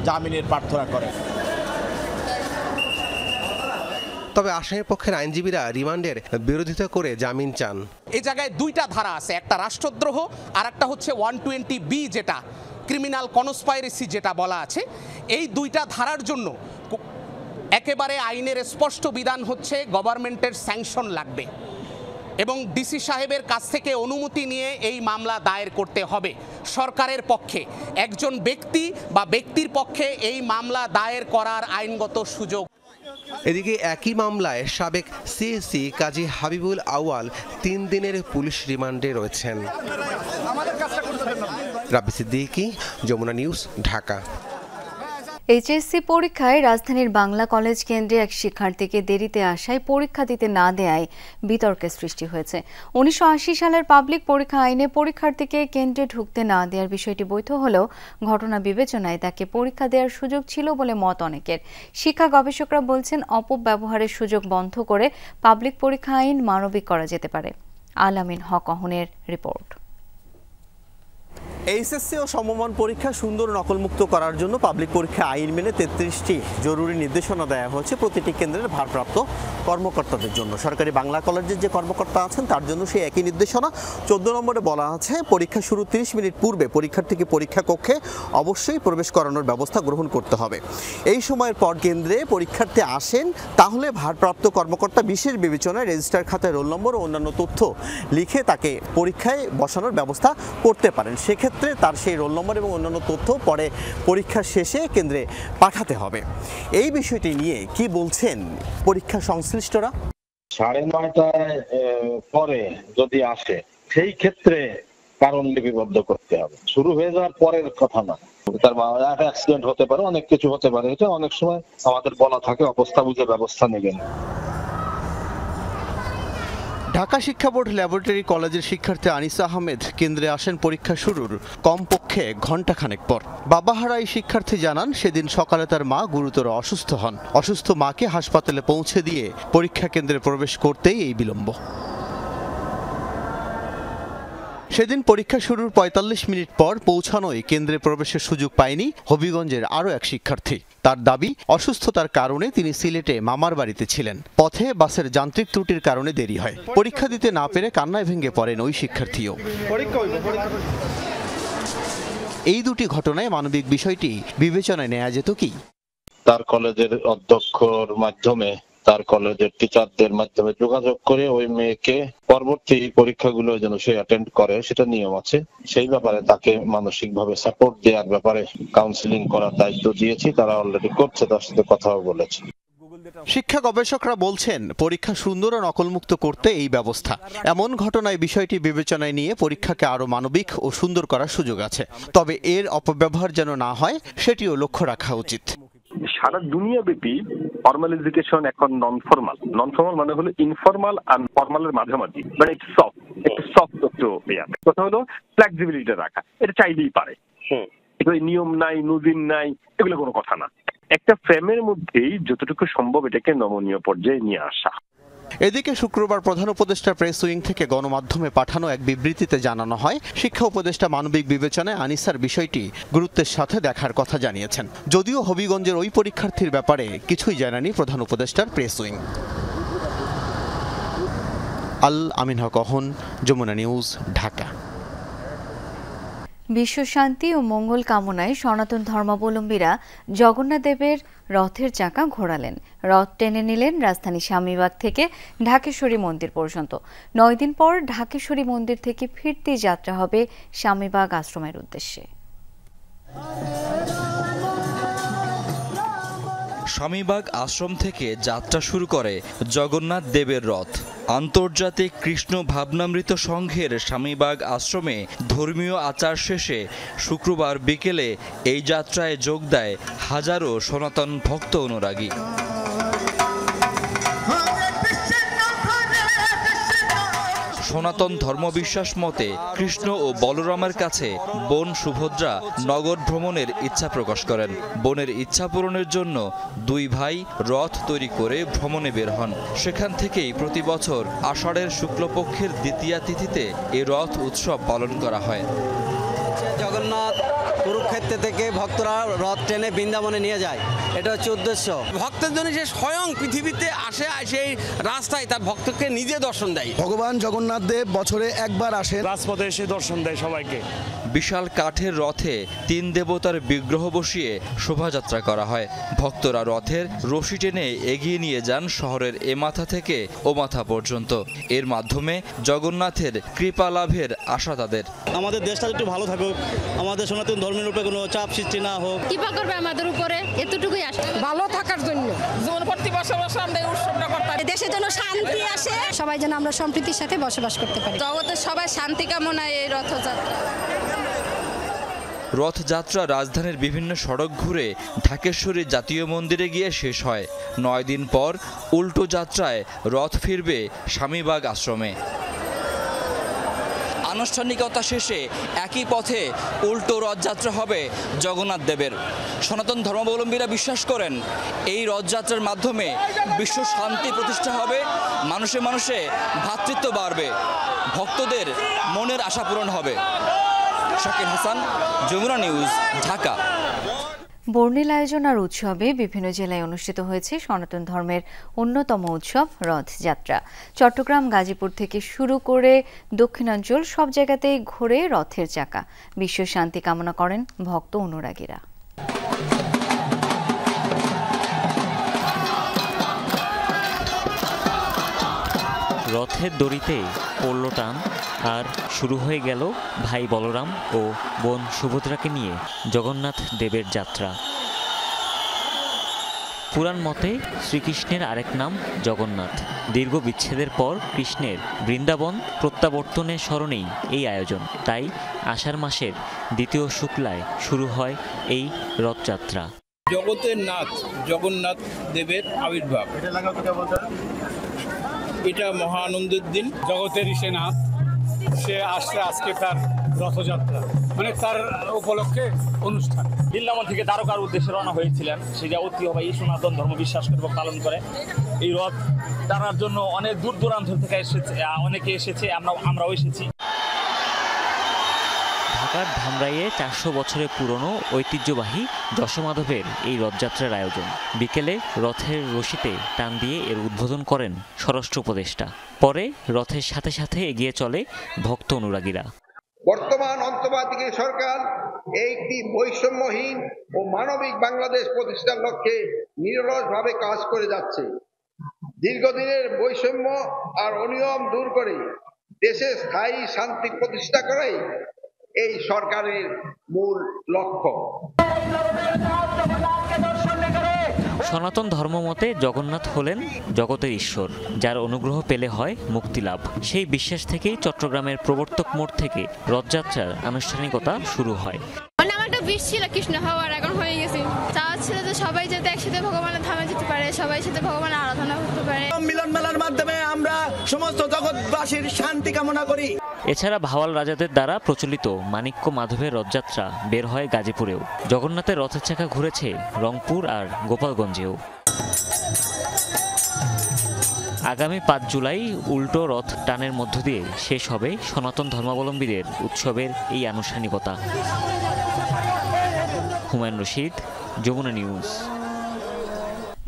জামিনের প্রার্থনা করেন। তবে আসামির পক্ষের আইনজীবীরা রিমান্ডের বিরোধিতা করে জামিন চান। এই জায়গায় 2টা ধারা আছে, একটা রাষ্ট্রদ্রোহ আর একটা হচ্ছে 120B, যেটা ক্রিমিনাল কনস্পাইরেসি যেটা বলা আছে। এই 2টা ধারার জন্য একেবারে আইনের স্পষ্ট বিধান হচ্ছে গভর্নমেন্টের স্যাংশন লাগবে এবং ডিসি সাহেবের কাছ থেকে অনুমতি নিয়ে এই মামলা দায়ের করতে হবে। সরকারের পক্ষে একজন ব্যক্তি বা ব্যক্তির পক্ষে এই মামলা দায়ের করার আইনগত সুযোগ। এদিকে একই মামলায় সাবেক CSC কাজী হাবিবুল আউয়াল 3 দিনের পুলিশ রিমান্ডে রয়েছেন। রাবি সিদ্দিকী, যমুনা নিউজ, ঢাকা। এইচএসসি পরীক্ষায় রাজধানীর বাংলা কলেজ কেন্দ্রে এক শিক্ষার্থীকে দেরিতে আসায় পরীক্ষা দিতে না দেয়ায় বিতর্কের সৃষ্টি হয়েছে। 1980 সালের পাবলিক পরীক্ষা আইনে পরীক্ষার্থীকে কেন্দ্রে ঢুকতে না দেওয়ার বিষয়টি বৈধ হলেও ঘটনা বিবেচনায় তাকে পরীক্ষা দেওয়ার সুযোগ ছিল বলে মত অনেকের। শিক্ষা গবেষকরা বলছেন, অপব্যবহারের সুযোগ বন্ধ করে পাবলিক পরীক্ষা আইন মানবিক করা যেতে পারে। আলামিন হক অহনের রিপোর্ট। এইচএসসি ও সমমান পরীক্ষা সুন্দর নকলমুক্ত করার জন্য পাবলিক পরীক্ষা আইন মেনে 33টি জরুরি নির্দেশনা দেওয়া হয়েছে প্রতিটি কেন্দ্রের ভারপ্রাপ্ত কর্মকর্তাদের জন্য। সরকারি বাংলা কলেজের যে কর্মকর্তা আছেন তার জন্য সেই একই নির্দেশনা। 14 নম্বরে বলা আছে, পরীক্ষা শুরু 30 মিনিট পূর্বে পরীক্ষার্থীকে পরীক্ষা কক্ষে অবশ্যই প্রবেশ করানোর ব্যবস্থা গ্রহণ করতে হবে। এই সময়ের পর কেন্দ্রে পরীক্ষার্থী আসেন তাহলে ভারপ্রাপ্ত কর্মকর্তা বিশেষ বিবেচনায় রেজিস্টার খাতায় রোল নম্বর ও অন্যান্য তথ্য লিখে তাকে পরীক্ষায় বসানোর ব্যবস্থা করতে পারেন। সেক্ষেত্রে তার সেই রোল নম্বর এবং অন্যান্য তথ্য পরে পরীক্ষা শেষে কেন্দ্রে পাঠাতে হবে। এই বিষয়টি নিয়ে কি বলছেন পরীক্ষা সংশ্লিষ্টরা? 9:30টায় পরে যদি আসে সেই ক্ষেত্রে কারণ লিপিবদ্ধ করতে হবে। শুরু হয়ে যাওয়ার পরের কথা না, তার অ্যাক্সিডেন্ট হতে পারে, অনেক কিছু হতে পারে। এটা অনেক সময় আমাদের বলা থাকে, অবস্থা বুঝে ব্যবস্থা নেবেন। ঢাকা শিক্ষা বোর্ড ল্যাবরেটরি কলেজের শিক্ষার্থী আনিসা আহমেদ কেন্দ্রে আসেন পরীক্ষা শুরুর কমপক্ষে ঘণ্টাখানেক পর। বাবাহারা এই শিক্ষার্থী জানান, সেদিন সকালে তার মা গুরুতর অসুস্থ হন। অসুস্থ মাকে হাসপাতালে পৌঁছে দিয়ে পরীক্ষা কেন্দ্রে প্রবেশ করতেই এই বিলম্ব। সেদিন পরীক্ষা শুরুর 45 মিনিট পর পৌঁছানোয় কেন্দ্রে প্রবেশের সুযোগ পায়নি হবিগঞ্জের আরও এক শিক্ষার্থী। তার দাবি, অসুস্থতার কারণে তিনি সিলেটে মামার বাড়িতে ছিলেন। পথে বাসের যান্ত্রিক ত্রুটির কারণে দেরি হয়। পরীক্ষা দিতে না পেরে কান্নায় ভেঙে পড়েন ওই শিক্ষার্থীও। এই দুটি ঘটনায় মানবিক বিষয়টি বিবেচনায় নেওয়া যেত কি? তার কলেজের অধ্যক্ষর মাধ্যমে, তার কলেজের টিচারদের মাধ্যমে যোগাযোগ করে ওই মেয়েকে পরবর্তী পরীক্ষাগুলো যেন সে অ্যাটেন্ড করে, সেটা নিয়ম আছে। সেই ব্যাপারে তাকে মানসিকভাবে সাপোর্ট দেওয়ার ব্যাপারে কাউন্সিলিং করার দায়িত্ব দিয়েছি। তারা অলরেডি করছে, তার সাথে কথাও বলেছে। শিক্ষা গবেষকরা বলছেন, পরীক্ষা সুন্দর ও নকলমুক্ত করতে এই ব্যবস্থা। এমন ঘটনায় বিষয়টি বিবেচনায় নিয়ে পরীক্ষাকে আরো মানবিক ও সুন্দর করার সুযোগ আছে। তবে এর অপব্যবহার যেন না হয় সেটিও লক্ষ্য রাখা উচিত। সারা দুনিয়াব্যাপী ফর্মাল এডুকেশন এখন নন ফর্মাল মানে হলো ইনফর্মাল আর ফর্মালের মাঝামাঝি, মানে একটু সফট একটু কথা হলো ফ্লেক্সিবিলিটি রাখা। এটা চাইলেই পারে, নিয়ম নাই, নজির নাই, এগুলো কোনো কথা না। একটা ফ্রেমের মধ্যেই যতটুকু সম্ভব এটাকে নমনীয় পর্যায়ে নিয়ে আসা। এদিকে শুক্রবার প্রধান উপদেষ্টা প্রেস উইং থেকে গণমাধ্যমে পাঠানো এক বিবৃতিতে জানানো হয়, শিক্ষা উপদেষ্টা মানবিক বিবেচনায় আনিসার বিষয়টি গুরুত্বের সাথে দেখার কথা জানিয়েছেন। যদিও হবিগঞ্জের ওই পরীক্ষার্থীর ব্যাপারে কিছুই জানায়নি প্রধান উপদেষ্টার প্রেস উইং। আমিন হক অহন, যমুনা নিউজ, ঢাকা। বিশ্ব শান্তি ও মঙ্গল কামনায় সনাতন ধর্মাবলম্বীরা জগন্নাথ দেবের রথের চাকা ঘোরালেন। রথ টেনে নিলেন রাজধানী স্বামীবাগ থেকে ঢাকেশ্বরী মন্দির পর্যন্ত। 9 দিন পর ঢাকেশ্বরী মন্দির থেকে ফিরতি যাত্রা হবে স্বামীবাগ আশ্রমের উদ্দেশ্যে। স্বামীবাগ আশ্রম থেকে যাত্রা শুরু করে জগন্নাথ দেবের রথ। আন্তর্জাতিক কৃষ্ণ ভাবনামৃত সংঘের স্বামীবাগ আশ্রমে ধর্মীয় আচার শেষে শুক্রবার বিকেলে এই যাত্রায় যোগ দেয় হাজারো সনাতন ভক্ত অনুরাগী। সনাতন ধর্মবিশ্বাস মতে কৃষ্ণ ও বলরামের কাছে বোন সুভদ্রা নগর ভ্রমণের ইচ্ছা প্রকাশ করেন। বোনের ইচ্ছা পূরণের জন্য দুই ভাই রথ তৈরি করে ভ্রমণে বের হন। সেখান থেকেই প্রতি বছর আষাঢ়ের শুক্লপক্ষের দ্বিতীয়া তিথিতে এ রথ উৎসব পালন করা হয়। জগন্নাথ কুরুক্ষেত্র থেকে ভক্তরা রথ টেনে বৃন্দাবনে নিয়ে যায়, এটা হচ্ছে উদ্দেশ্য। ভক্তের জন্য সে স্বয়ং পৃথিবীতে আসে, সেই রাস্তায় তার ভক্তকে নিজে দর্শন দেয়। ভগবান জগন্নাথ দেব বছরে একবার আসেন, রাজপথে এসে দর্শন দেয় সবাইকে। বিশাল কাঠের রথে 3 দেবতার বিগ্রহ বসিয়ে শোভাযাত্রা করা হয়। ভক্তরা রথের রশি টেনে এগিয়ে নিয়ে যান শহরের এ মাথা থেকে ও মাথা পর্যন্ত। এর মাধ্যমে জগন্নাথের কৃপা লাভের আশা তাদের। আমাদের দেশটা একটু ভালো থাকুক, আমাদের সনাতন ধর্মের উপরে কোনো চাপ সৃষ্টি না হোক। কৃপা করবে আমাদের উপরে, এতটুকুই আসে ভালো থাকার জন্য। প্রতি বছর আমরা এই উৎসবটা করতাম, দেশের জন্য শান্তি আসে, সবাই যেন আমরা সম্প্রীতির সাথে বসবাস করতে পারি। জগতের সবাই শান্তি কামনায় এই রথযাত্রা। রথযাত্রা রাজধানীর বিভিন্ন সড়ক ঘুরে ঢাকেশ্বরী জাতীয় মন্দিরে গিয়ে শেষ হয়। 9 দিন পর উল্টো যাত্রায় রথ ফিরবে স্বামীবাগ আশ্রমে। আনুষ্ঠানিকতা শেষে একই পথে উল্টো রথযাত্রা হবে জগন্নাথ দেবের। সনাতন ধর্মাবলম্বীরা বিশ্বাস করেন এই রথযাত্রার মাধ্যমে বিশ্ব শান্তি প্রতিষ্ঠা হবে, মানুষে মানুষে ভ্রাতৃত্ব বাড়বে, ভক্তদের মনের আশা পূরণ হবে। শাকির হাসান, যমুনা নিউজ, ঢাকা। বর্ণিল আয়োজন আর উৎসবে বিভিন্ন জেলায় অনুষ্ঠিত হয়েছে সনাতন ধর্মের অন্যতম উৎসব রথযাত্রা। চট্টগ্রাম, গাজীপুর থেকে শুরু করে দক্ষিণাঞ্চল সব জায়গাতেই ঘোরে রথের চাকা। বিশ্ব শান্তি কামনা করেন ভক্ত অনুরাগীরা। রথের দড়িতে পড়ল টান, আর শুরু হয়ে গেল ভাই বলরাম ও বোন সুভদ্রাকে নিয়ে জগন্নাথ দেবের যাত্রা। পুরাণ মতে শ্রীকৃষ্ণের আরেক নাম জগন্নাথ। দীর্ঘ বিচ্ছেদের পর কৃষ্ণের বৃন্দাবন প্রত্যাবর্তনের স্মরণেই এই আয়োজন। তাই আষাঢ় মাসের দ্বিতীয় শুক্লায় শুরু হয় এই রথযাত্রা। জগতের নাথ জগন্নাথ দেবের আবির্ভাব, এটা মহা আনন্দের দিন। জগতের সে নাথ, সে আসছে আজকে তার রথযাত্রা, মানে তার উপলক্ষে অনুষ্ঠান। বৃন্দাবন থেকে দ্বারকার উদ্দেশ্যে রওনা হয়েছিলেন, সেটা ঐতিহ্যবাহী সনাতন ধর্ম বিশ্বাস করে পালন করে। এই রথ টানার জন্য অনেক দূর দূরান্ত থেকে অনেকে এসেছে, আমরাও এসেছি। ঢাকার ধামরাইয়ে 400 বছরের পুরনো ঐতিহ্যবাহী যশোমাধবের এই রথযাত্রার আয়োজন। বিকেলে রথের রশিতে টান দিয়ে এর উদ্বোধন করেন স্বরাষ্ট্র উপদেষ্টা। পরে রথের সাথে সাথে এগিয়ে চলে ভক্ত অনুরাগীরা। বর্তমান অন্তর্বর্তী সরকার একটি বৈষম্যহীন ও মানবিক বাংলাদেশ প্রতিষ্ঠার লক্ষ্যে নিরলসভাবে কাজ করে যাচ্ছে। দীর্ঘদিনের বৈষম্য আর অনিয়ম দূর করে দেশে স্থায়ী শান্তি প্রতিষ্ঠা করাই এই সরকারের মূল লক্ষ্য। সনাতন ধর্মমতে জগন্নাথ হলেন জগতের ঈশ্বর, যার অনুগ্রহ পেলে হয় মুক্তিলাভ। সেই বিশ্বাস থেকেই চট্টগ্রামের প্রবর্তক মোড় থেকে রথযাত্রার আনুষ্ঠানিকতা শুরু হয়। আমার একটা বিশ ছিল কৃষ্ণ হওয়ার, এখন হয়ে গেছে। চাওয়া ছিল যে সবাই যাতে একসাথে ভগবানের ধামে যেতে পারে, সবাই সাথে ভগবানের আরাধনা করতে পারে। মিলন মেলার মাধ্যমে আমরা সমস্ত জগৎবাসীর শান্তি কামনা করি। এছাড়া ভাওয়াল রাজাদের দ্বারা প্রচলিত মানিক্য মাধবের রথযাত্রা বের হয় গাজীপুরেও। জগন্নাথের রথের চাকা ঘুরেছে রংপুর আর গোপালগঞ্জেও। আগামী 5 জুলাই উল্টো রথ টানের মধ্য দিয়ে শেষ হবে সনাতন ধর্মাবলম্বীদের উৎসবের এই আনুষ্ঠানিকতা। হুমায়ুন রশিদ, যমুনা নিউজ।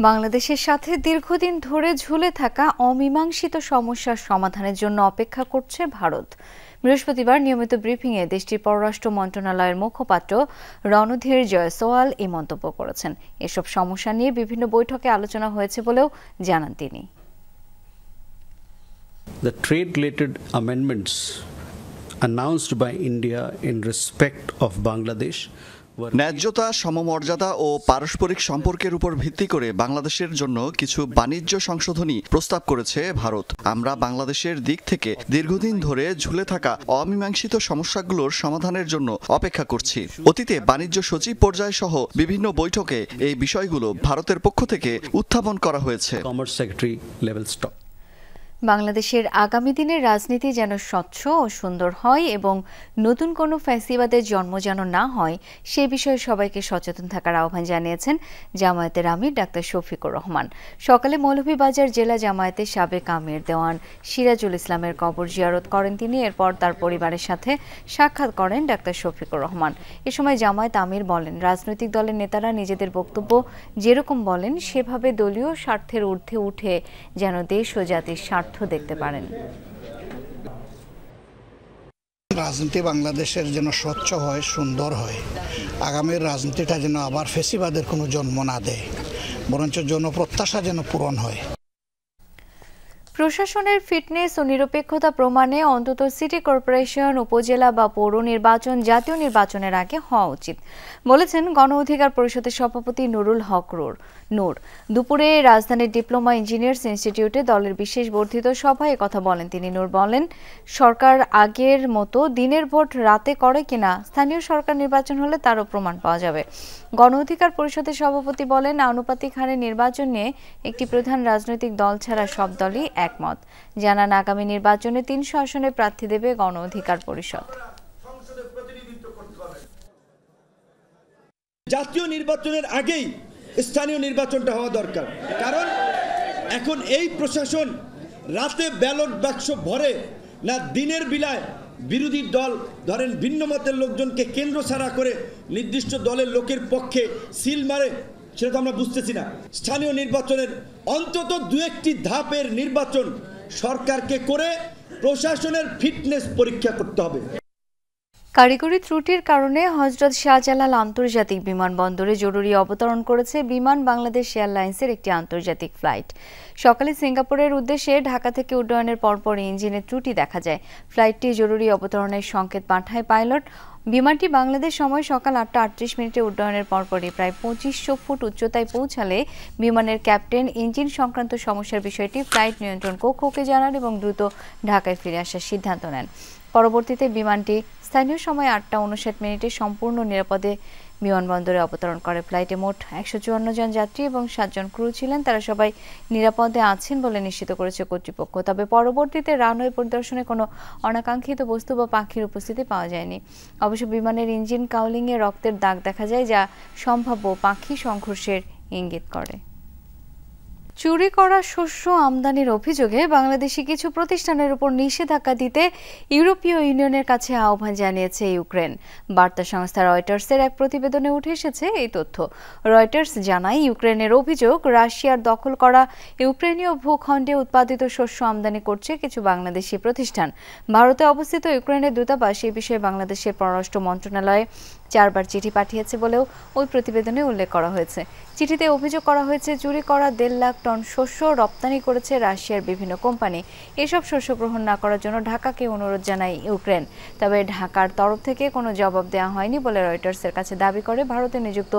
বাংলাদেশের সাথে দীর্ঘদিন ধরে ঝুলে থাকা অমীমাংসিত সমস্যার সমাধানের জন্য অপেক্ষা করছে ভারত। বৃহস্পতিবার নিয়মিত ব্রিফিংয়ে দেশটির পররাষ্ট্র মন্ত্রণালয়ের মুখপাত্র রণধীর জয়সওয়াল এই মন্তব্য করেছেন। এসব সমস্যা নিয়ে বিভিন্ন বৈঠকে আলোচনা হয়েছে বলেও জানান তিনি। The trade-related amendments announced by India in respect of Bangladesh ন্যায্যতা, সমমর্যাদা ও পারস্পরিক সম্পর্কের উপর ভিত্তি করে বাংলাদেশের জন্য কিছু বাণিজ্য সংশোধনী প্রস্তাব করেছে ভারত। আমরা বাংলাদেশের দিক থেকে দীর্ঘদিন ধরে ঝুলে থাকা অমীমাংসিত সমস্যাগুলোর সমাধানের জন্য অপেক্ষা করছি। অতীতে বাণিজ্য সচিব পর্যায় সহ বিভিন্ন বৈঠকে এই বিষয়গুলো ভারতের পক্ষ থেকে উত্থাপন করা হয়েছে। বাংলাদেশের আগামী দিনের রাজনীতি যেন স্বচ্ছ ও সুন্দর হয় এবং নতুন কোনো ফ্যাসিবাদের জন্ম যেন না হয়, সে বিষয়ে সবাইকে সচেতন থাকার আহ্বান জানিয়েছেন জামায়াতের আমির ডাক্তার শফিকুর রহমান। সকালে মৌলভীবাজার জেলা জামায়াতের সাবেক আমির দেওয়ান সিরাজুল ইসলামের কবর জিয়ারত করেন তিনি। এরপর তার পরিবারের সাথে সাক্ষাৎ করেন ডাক্তার শফিকুর রহমান। এ সময় জামায়াত আমির বলেন, রাজনৈতিক দলের নেতারা নিজেদের বক্তব্য যেরকম বলেন সেভাবে দলীয় স্বার্থের ঊর্ধ্বে উঠে যেন দেশ ও জাতির স্বার্থ দেখতে পারেন। রাজনীতি বাংলাদেশের যেন স্বচ্ছ হয়, সুন্দর হয়। আগামীর রাজনীতিটা যেন আবার ফ্যাসিবাদের কোনো জন্ম না দেয়, বরঞ্চ জনপ্রত্যাশা যেন পূরণ হয়। প্রশাসনের ফিটনেস ও নিরপেক্ষতা প্রমাণে অন্তত সিটি কর্পোরেশন, উপজেলা বা পৌর নির্বাচন জাতীয় নির্বাচনের আগে হওয়া উচিত বলেছেন গণ অধিকার পরিষদের সভাপতি নুরুল হক নূর। দুপুরে রাজধানীর ডিপ্লোমা ইঞ্জিনিয়ার্স ইনস্টিটিউটে দলের বিশেষ বর্ধিত সভায় কথা বলেন তিনি। নূর বলেন, সরকার আগের মতো দিনের ভোট রাতে করে কিনা স্থানীয় সরকার নির্বাচন হলে তারও প্রমাণ পাওয়া যাবে। গণ অধিকার পরিষদের সভাপতি বলেন, আনুপাতিক হারে নির্বাচন নিয়ে একটি প্রধান রাজনৈতিক দল ছাড়া সব দলই একমত। জানান, আগামী নির্বাচনে ৩০০ আসনে প্রার্থী দেবে গণ অধিকার পরিষদ। জাতীয় নির্বাচনের আগেই স্থানীয় নির্বাচনটা হওয়া দরকার, কারণ এখন এই প্রশাসন রাতে ব্যালট বাক্স ভরে না দিনের বেলায় বিরোধী দল ধরেন ভিন্ন মতের লোকজনকে কেন্দ্র ছাড়া করে নির্দিষ্ট দলের লোকের পক্ষে সিল মারে, সেটা তো আমরা বুঝতেছি না। স্থানীয় নির্বাচনের অন্তত ২-১টি ধাপের নির্বাচন সরকারকে করে প্রশাসনের ফিটনেস পরীক্ষা করতে হবে। কারিগরি ত্রুটির কারণে হযরত শাহজালাল আন্তর্জাতিক বিমানবন্দরে জরুরি অবতরণ করেছে বিমান বাংলাদেশ এয়ারলাইন্সের একটি আন্তর্জাতিক ফ্লাইট। সকালে সিঙ্গাপুরের উদ্দেশ্যে ঢাকা থেকে উড্ডয়নের পরপর ইঞ্জিনের ত্রুটি দেখা যায়। ফ্লাইটটি জরুরি অবতরণের সংকেত পাঠায় পাইলট। বিমানটি বাংলাদেশ সময় সকাল ৮টা ৩৮ মিনিটে উড্ডয়নের পরপরই প্রায় ২৫০০ ফুট উচ্চতায় পৌঁছালে বিমানের ক্যাপ্টেন ইঞ্জিন সংক্রান্ত সমস্যার বিষয়টি ফ্লাইট নিয়ন্ত্রণ কক্ষকে জানান এবং দ্রুত ঢাকায় ফিরে আসার সিদ্ধান্ত নেন। পরবর্তীতে বিমানটি স্থানীয় সময় ৮টা ৫৯ মিনিটে সম্পূর্ণ নিরাপদে বিমানবন্দরে অবতরণ করে। ফ্লাইটে মোট ১৫৪ জন যাত্রী এবং ৭ জন ক্রু ছিলেন। তারা সবাই নিরাপদে আছেন বলে নিশ্চিত করেছে কর্তৃপক্ষ। তবে পরবর্তীতে রানওয়ে পরিদর্শনে কোনো অনাকাঙ্ক্ষিত বস্তু বা পাখির উপস্থিতি পাওয়া যায়নি। অবশ্য বিমানের ইঞ্জিন কাউলিংয়ে রক্তের দাগ দেখা যায়, যা সম্ভাব্য পাখি সংঘর্ষের ইঙ্গিত করে। চুরি করা শস্য আমদানির অভিযোগে বাংলাদেশি কিছু প্রতিষ্ঠানের উপর নিষেধাজ্ঞা দিতে ইউরোপীয় ইউনিয়নের কাছে আহ্বান জানিয়েছে ইউক্রেন। বার্তা সংস্থা রয়টার্সের এক প্রতিবেদনে উঠে এসেছে এই তথ্য। রয়টার্স জানায়, ইউক্রেনের অভিযোগ রাশিয়ার দখল করা ইউক্রেনীয় ভূখণ্ডে উৎপাদিত শস্য আমদানি করছে কিছু বাংলাদেশি প্রতিষ্ঠান। ভারতে অবস্থিত ইউক্রেনের দূতাবাস এই বিষয়ে বাংলাদেশের পররাষ্ট্র মন্ত্রণালয়ে ৪ বার চিঠি পাঠিয়েছে বলেও ওই প্রতিবেদনে উল্লেখ করা হয়েছে। চিঠিতে অভিযোগ করা হয়েছে, চুরি করা ১.৫ লাখ টন শস্য রপ্তানি করেছে রাশিয়ার বিভিন্ন কোম্পানি। এসব শস্য গ্রহণ না করার জন্য ঢাকাকে অনুরোধ জানায় ইউক্রেন। তবে ঢাকার তরফ থেকে কোনো জবাব দেওয়া হয়নি বলে রয়টার্সের কাছে দাবি করে ভারতে নিযুক্ত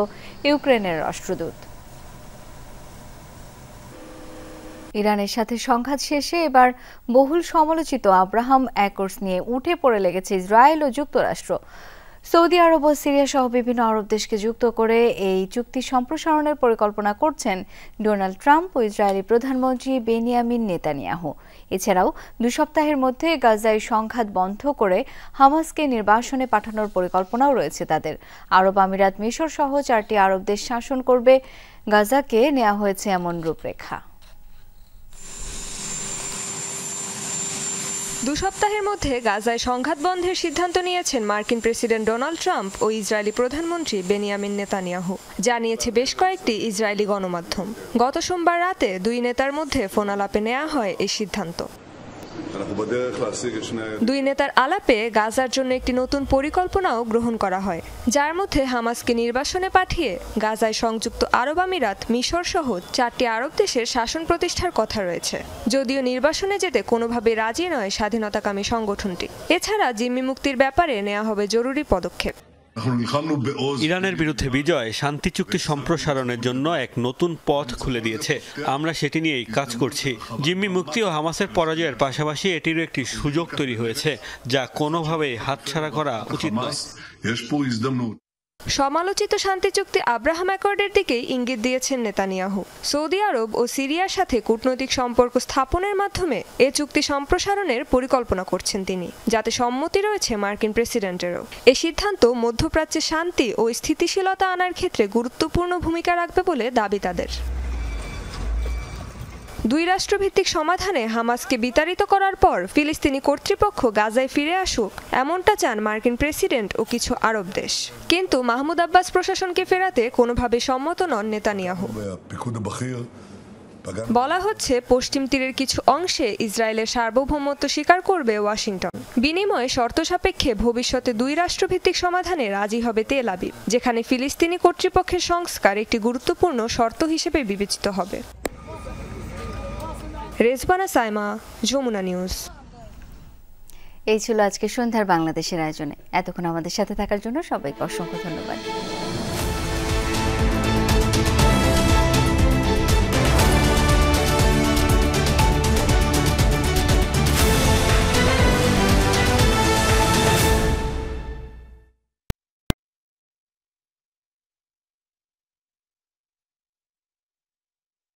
ইউক্রেনের রাষ্ট্রদূত। ইরানের সাথে সংঘাত শেষে এবার বহুল সমালোচিত আব্রাহাম অ্যাকর্ডস নিয়ে উঠে পড়ে লেগেছে ইসরায়েল ও যুক্তরাষ্ট্র। সৌদি আরব ও সিরিয়া সহ বিভিন্ন আরব দেশকে যুক্ত করে এই চুক্তি সম্প্রসারণের পরিকল্পনা করছেন ডোনাল্ড ট্রাম্প ও ইসরায়েলি প্রধানমন্ত্রী বেনিয়ামিন নেতানিয়াহু। এছাড়াও ২ সপ্তাহের মধ্যে গাজায় সংঘাত বন্ধ করে হামাসকে নির্বাসনে পাঠানোর পরিকল্পনাও রয়েছে তাদের। আরব আমিরাত, মিশর সহ ৪টি আরব দেশ শাসন করবে গাজাকে নেওয়া হয়েছে এমন রূপরেখা। ২ সপ্তাহের মধ্যে গাজায় সংঘাত বন্ধের সিদ্ধান্ত নিয়েছেন মার্কিন প্রেসিডেন্ট ডোনাল্ড ট্রাম্প ও ইসরায়েলি প্রধানমন্ত্রী বেনিয়ামিন নেতানিয়াহু, জানিয়েছে বেশ কয়েকটি ইসরায়েলি গণমাধ্যম। গত সোমবার রাতে ২ নেতার মধ্যে ফোন আলাপে নেওয়া হয় এই সিদ্ধান্ত। ২ নেতার আলাপে গাজার জন্য একটি নতুন পরিকল্পনাও গ্রহণ করা হয়, যার মধ্যে হামাসকে নির্বাসনে পাঠিয়ে গাজায় সংযুক্ত আরব আমিরাত, মিশর সহ ৪টি আরব দেশের শাসন প্রতিষ্ঠার কথা রয়েছে। যদিও নির্বাসনে যেতে কোনোভাবে রাজি নয় স্বাধীনতাকামী সংগঠনটি। এছাড়া জিম্মি মুক্তির ব্যাপারে নেওয়া হবে জরুরি পদক্ষেপ। ইরানের বিরুদ্ধে বিজয় শান্তি চুক্তি সম্প্রসারণের জন্য এক নতুন পথ খুলে দিয়েছে। আমরা সেটি নিয়েই কাজ করছি। জিম্মি মুক্তি ও হামাসের পরাজয়ের পাশাপাশি এটিরও একটি সুযোগ তৈরি হয়েছে, যা কোনোভাবেই হাতছাড়া করা উচিত নয়। সমালোচিত শান্তি চুক্তি আব্রাহাম অ্যাকর্ডের দিকেই ইঙ্গিত দিয়েছেন নেতানিয়াহু। সৌদি আরব ও সিরিয়ার সাথে কূটনৈতিক সম্পর্ক স্থাপনের মাধ্যমে এ চুক্তি সম্প্রসারণের পরিকল্পনা করছেন তিনি, যাতে সম্মতি রয়েছে মার্কিন প্রেসিডেন্টেরও। এ সিদ্ধান্ত মধ্যপ্রাচ্যে শান্তি ও স্থিতিশীলতা আনার ক্ষেত্রে গুরুত্বপূর্ণ ভূমিকা রাখবে বলে দাবি তাদের। ২ রাষ্ট্রভিত্তিক সমাধানে হামাসকে বিতাড়িত করার পর ফিলিস্তিনি কর্তৃপক্ষ গাজায় ফিরে আসুক, এমনটা চান মার্কিন প্রেসিডেন্ট ও কিছু আরব দেশ। কিন্তু মাহমুদ আব্বাস প্রশাসনকে ফেরাতে কোনোভাবে সম্মত নন নেতানিয়াহু। বলা হচ্ছে, পশ্চিম তীরের কিছু অংশে ইসরায়েলের সার্বভৌমত্ব স্বীকার করবে ওয়াশিংটন। বিনিময়ে শর্ত সাপেক্ষে ভবিষ্যতে ২ রাষ্ট্রভিত্তিক সমাধানে রাজি হবে তেল আবিব, যেখানে ফিলিস্তিনি কর্তৃপক্ষের সংস্কার একটি গুরুত্বপূর্ণ শর্ত হিসেবে বিবেচিত হবে। রেজবানা সাইমা, যমুনা নিউজ। এই ছিল আজকে সন্ধ্যার বাংলাদেশের আয়োজনে। এতক্ষণ আমাদের সাথে থাকার জন্য সবাইকে অসংখ্য ধন্যবাদ।